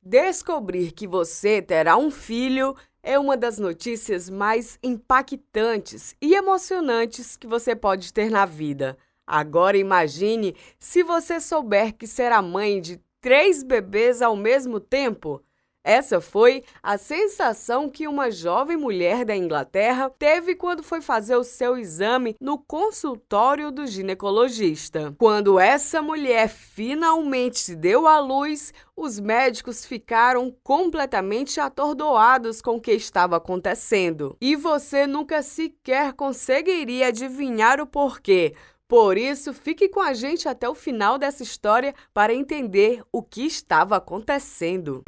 Descobrir que você terá um filho é uma das notícias mais impactantes e emocionantes que você pode ter na vida. Agora imagine se você souber que será mãe de 3 bebês ao mesmo tempo. Essa foi a sensação que uma jovem mulher da Inglaterra teve quando foi fazer o seu exame no consultório do ginecologista. Quando essa mulher finalmente deu à luz, os médicos ficaram completamente atordoados com o que estava acontecendo. E você nunca sequer conseguiria adivinhar o porquê. Por isso, fique com a gente até o final dessa história para entender o que estava acontecendo.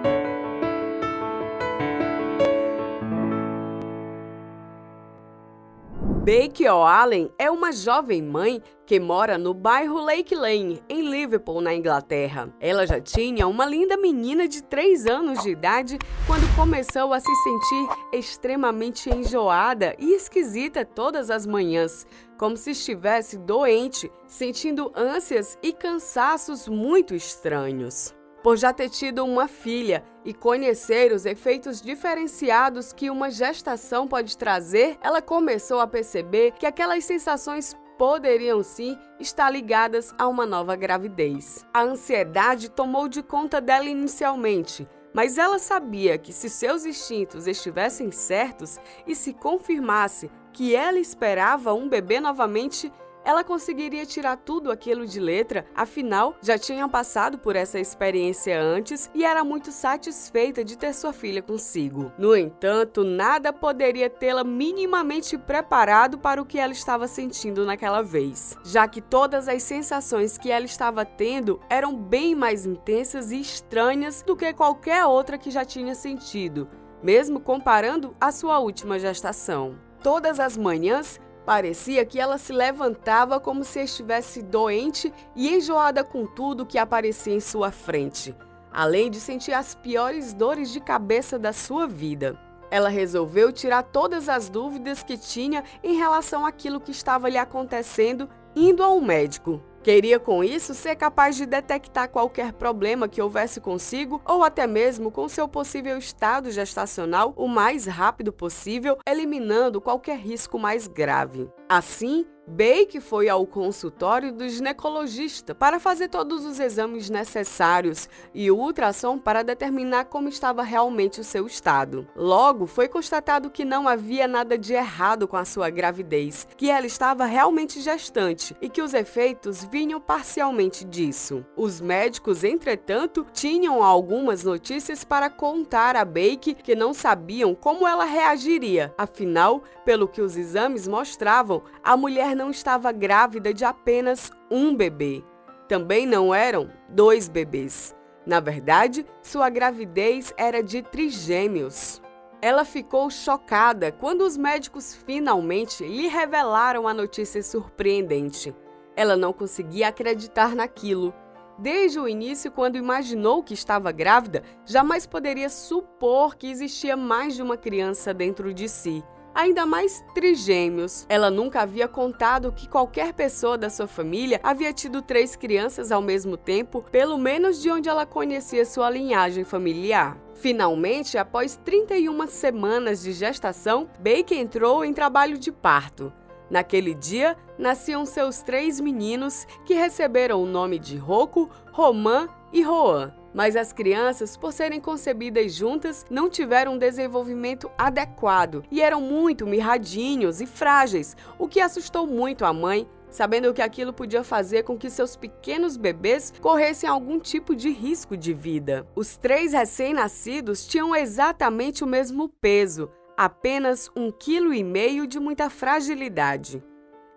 Becky O'Allen é uma jovem mãe que mora no bairro Lake Lane, em Liverpool, na Inglaterra. Ela já tinha uma linda menina de 3 anos de idade quando começou a se sentir extremamente enjoada e esquisita todas as manhãs, como se estivesse doente, sentindo ânsias e cansaços muito estranhos. Por já ter tido uma filha e conhecer os efeitos diferenciados que uma gestação pode trazer, ela começou a perceber que aquelas sensações poderiam sim estar ligadas a uma nova gravidez. A ansiedade tomou de conta dela inicialmente, mas ela sabia que se seus instintos estivessem certos e se confirmasse que ela esperava um bebê novamente, ela conseguiria tirar tudo aquilo de letra, afinal, já tinha passado por essa experiência antes e era muito satisfeita de ter sua filha consigo. No entanto, nada poderia tê-la minimamente preparado para o que ela estava sentindo naquela vez, já que todas as sensações que ela estava tendo eram bem mais intensas e estranhas do que qualquer outra que já tinha sentido, mesmo comparando a sua última gestação. Todas as manhãs, parecia que ela se levantava como se estivesse doente e enjoada com tudo que aparecia em sua frente, além de sentir as piores dores de cabeça da sua vida. Ela resolveu tirar todas as dúvidas que tinha em relação àquilo que estava lhe acontecendo, indo ao médico. Queria com isso ser capaz de detectar qualquer problema que houvesse consigo ou até mesmo com seu possível estado gestacional o mais rápido possível, eliminando qualquer risco mais grave. Assim, Becky foi ao consultório do ginecologista para fazer todos os exames necessários e o ultrassom para determinar como estava realmente o seu estado. Logo, foi constatado que não havia nada de errado com a sua gravidez, que ela estava realmente gestante e que os efeitos vinham parcialmente disso. Os médicos, entretanto, tinham algumas notícias para contar a Becky que não sabiam como ela reagiria. Afinal, pelo que os exames mostravam, a mulher não estava grávida de apenas um bebê. Também não eram 2 bebês. Na verdade, sua gravidez era de trigêmeos. Ela ficou chocada quando os médicos finalmente lhe revelaram a notícia surpreendente. Ela não conseguia acreditar naquilo. Desde o início, quando imaginou que estava grávida, jamais poderia supor que existia mais de uma criança dentro de si. Ainda mais trigêmeos. Ela nunca havia contado que qualquer pessoa da sua família havia tido 3 crianças ao mesmo tempo, pelo menos de onde ela conhecia sua linhagem familiar. Finalmente, após 31 semanas de gestação, Becky entrou em trabalho de parto. Naquele dia, nasciam seus 3 meninos, que receberam o nome de Rocco, Roman e Roan. Mas as crianças, por serem concebidas juntas, não tiveram um desenvolvimento adequado e eram muito mirradinhos e frágeis, o que assustou muito a mãe, sabendo que aquilo podia fazer com que seus pequenos bebês corressem algum tipo de risco de vida. Os 3 recém-nascidos tinham exatamente o mesmo peso, apenas 1,5 kg de muita fragilidade.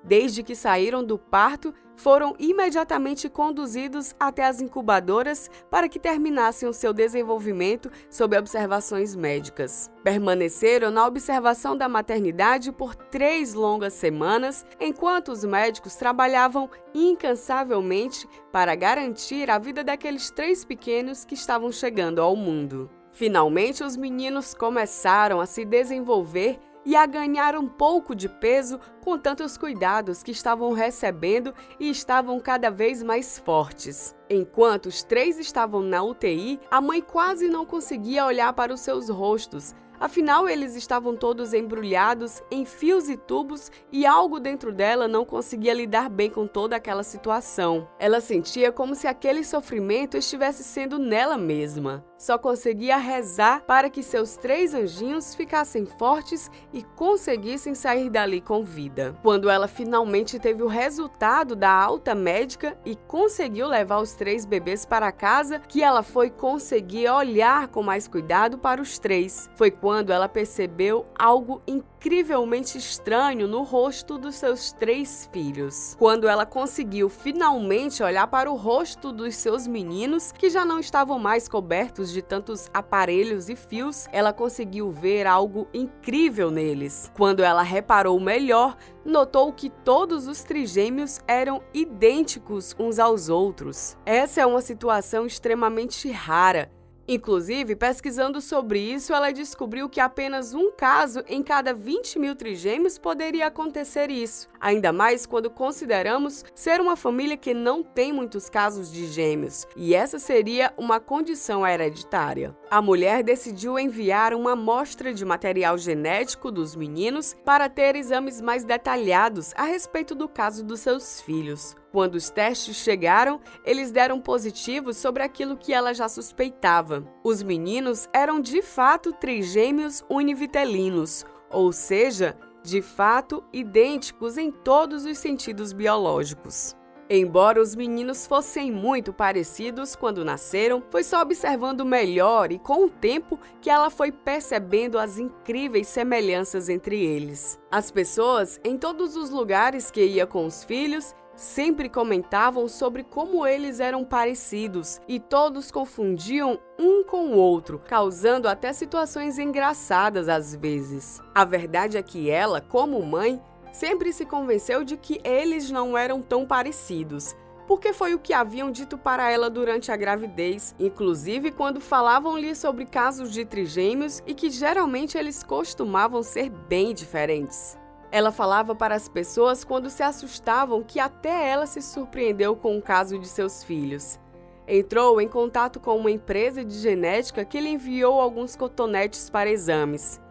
Desde que saíram do parto, foram imediatamente conduzidos até as incubadoras para que terminassem o seu desenvolvimento sob observações médicas. Permaneceram na observação da maternidade por 3 longas semanas, enquanto os médicos trabalhavam incansavelmente para garantir a vida daqueles 3 pequenos que estavam chegando ao mundo. Finalmente, os meninos começaram a se desenvolver e a ganhar um pouco de peso com tantos cuidados que estavam recebendo e estavam cada vez mais fortes. Enquanto os 3 estavam na UTI, a mãe quase não conseguia olhar para os seus rostos. Afinal, eles estavam todos embrulhados em fios e tubos e algo dentro dela não conseguia lidar bem com toda aquela situação. Ela sentia como se aquele sofrimento estivesse sendo nela mesma. Só conseguia rezar para que seus 3 anjinhos ficassem fortes e conseguissem sair dali com vida. Quando ela finalmente teve o resultado da alta médica e conseguiu levar os 3 bebês para casa, que ela foi conseguir olhar com mais cuidado para os 3. Foi quando ela percebeu algo incrivelmente estranho no rosto dos seus 3 filhos. Quando ela conseguiu finalmente olhar para o rosto dos seus meninos, que já não estavam mais cobertos de tantos aparelhos e fios, ela conseguiu ver algo incrível neles. Quando ela reparou melhor, notou que todos os trigêmeos eram idênticos uns aos outros. Essa é uma situação extremamente rara. Inclusive, pesquisando sobre isso, ela descobriu que apenas um caso em cada 20.000 trigêmeos poderia acontecer isso. Ainda mais quando consideramos ser uma família que não tem muitos casos de gêmeos, e essa seria uma condição hereditária. A mulher decidiu enviar uma amostra de material genético dos meninos para ter exames mais detalhados a respeito do caso dos seus filhos. Quando os testes chegaram, eles deram positivos sobre aquilo que ela já suspeitava. Os meninos eram de fato trigêmeos univitelinos, ou seja, de fato idênticos em todos os sentidos biológicos. Embora os meninos fossem muito parecidos quando nasceram, foi só observando melhor e com o tempo que ela foi percebendo as incríveis semelhanças entre eles. As pessoas, em todos os lugares que ia com os filhos, sempre comentavam sobre como eles eram parecidos e todos confundiam um com o outro, causando até situações engraçadas às vezes. A verdade é que ela, como mãe, sempre se convenceu de que eles não eram tão parecidos, porque foi o que haviam dito para ela durante a gravidez, inclusive quando falavam-lhe sobre casos de trigêmeos e que geralmente eles costumavam ser bem diferentes. Ela falava para as pessoas quando se assustavam que até ela se surpreendeu com o caso de seus filhos. Entrou em contato com uma empresa de genética que lhe enviou alguns cotonetes para exames.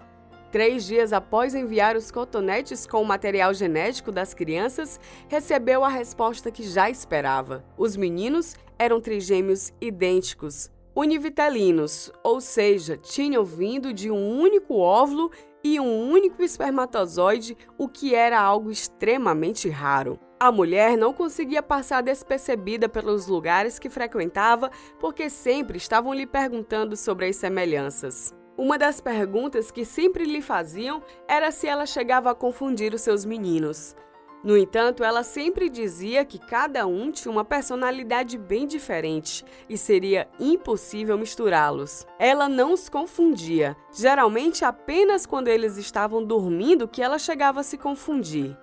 3 dias após enviar os cotonetes com o material genético das crianças, recebeu a resposta que já esperava. Os meninos eram trigêmeos idênticos, univitelinos, ou seja, tinham vindo de um único óvulo e um único espermatozoide, o que era algo extremamente raro. A mulher não conseguia passar despercebida pelos lugares que frequentava porque sempre estavam lhe perguntando sobre as semelhanças. Uma das perguntas que sempre lhe faziam era se ela chegava a confundir os seus meninos. No entanto, ela sempre dizia que cada um tinha uma personalidade bem diferente e seria impossível misturá-los. Ela não os confundia, geralmente apenas quando eles estavam dormindo que ela chegava a se confundir.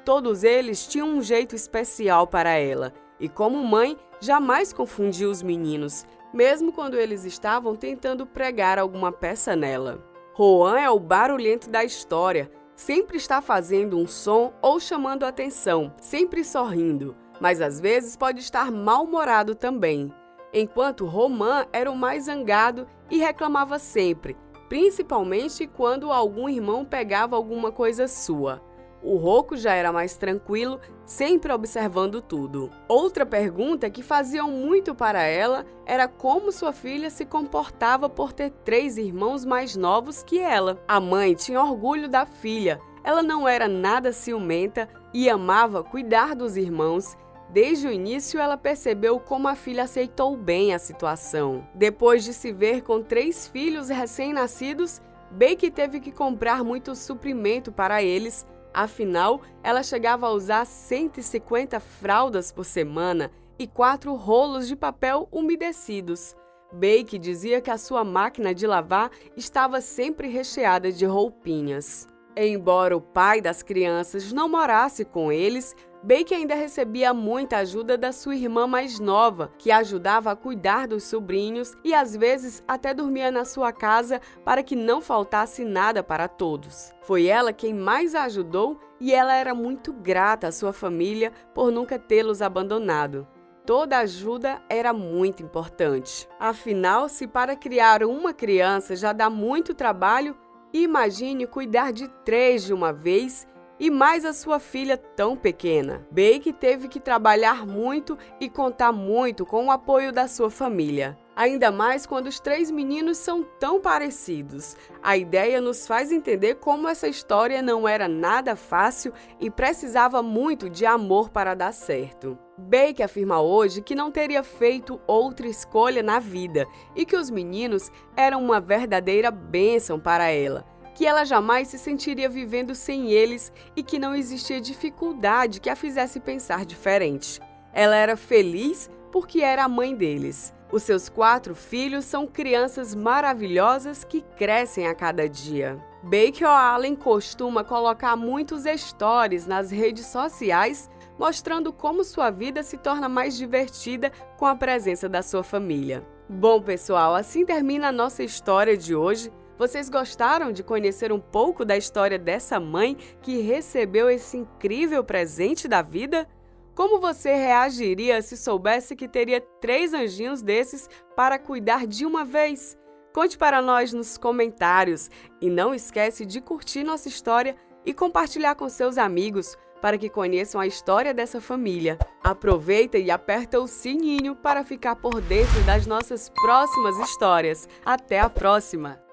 Todos eles tinham um jeito especial para ela e, como mãe, jamais confundia os meninos, mesmo quando eles estavam tentando pregar alguma peça nela. Rohan é o barulhento da história. Sempre está fazendo um som ou chamando atenção, sempre sorrindo, mas às vezes pode estar mal-humorado também. Enquanto Roman era o mais zangado e reclamava sempre, principalmente quando algum irmão pegava alguma coisa sua. O Rocco já era mais tranquilo, sempre observando tudo. Outra pergunta que faziam muito para ela era como sua filha se comportava por ter 3 irmãos mais novos que ela. A mãe tinha orgulho da filha, ela não era nada ciumenta e amava cuidar dos irmãos. Desde o início, ela percebeu como a filha aceitou bem a situação. Depois de se ver com 3 filhos recém-nascidos, Becky teve que comprar muito suprimento para eles. Afinal, ela chegava a usar 150 fraldas por semana e 4 rolos de papel umedecidos. Becky dizia que a sua máquina de lavar estava sempre recheada de roupinhas. Embora o pai das crianças não morasse com eles, Bake ainda recebia muita ajuda da sua irmã mais nova, que ajudava a cuidar dos sobrinhos e às vezes até dormia na sua casa para que não faltasse nada para todos. Foi ela quem mais a ajudou e ela era muito grata à sua família por nunca tê-los abandonado. Toda ajuda era muito importante. Afinal, se para criar uma criança já dá muito trabalho, imagine cuidar de 3 de uma vez e mais a sua filha tão pequena. Bake teve que trabalhar muito e contar muito com o apoio da sua família. Ainda mais quando os 3 meninos são tão parecidos. A ideia nos faz entender como essa história não era nada fácil e precisava muito de amor para dar certo. Bake afirma hoje que não teria feito outra escolha na vida e que os meninos eram uma verdadeira bênção para ela, que ela jamais se sentiria vivendo sem eles e que não existia dificuldade que a fizesse pensar diferente. Ela era feliz porque era a mãe deles. Os seus 4 filhos são crianças maravilhosas que crescem a cada dia. Bake O'Allen costuma colocar muitos stories nas redes sociais, mostrando como sua vida se torna mais divertida com a presença da sua família. Bom, pessoal, assim termina a nossa história de hoje. Vocês gostaram de conhecer um pouco da história dessa mãe que recebeu esse incrível presente da vida? Como você reagiria se soubesse que teria 3 anjinhos desses para cuidar de uma vez? Conte para nós nos comentários e não esquece de curtir nossa história e compartilhar com seus amigos para que conheçam a história dessa família. Aproveita e aperta o sininho para ficar por dentro das nossas próximas histórias. Até a próxima!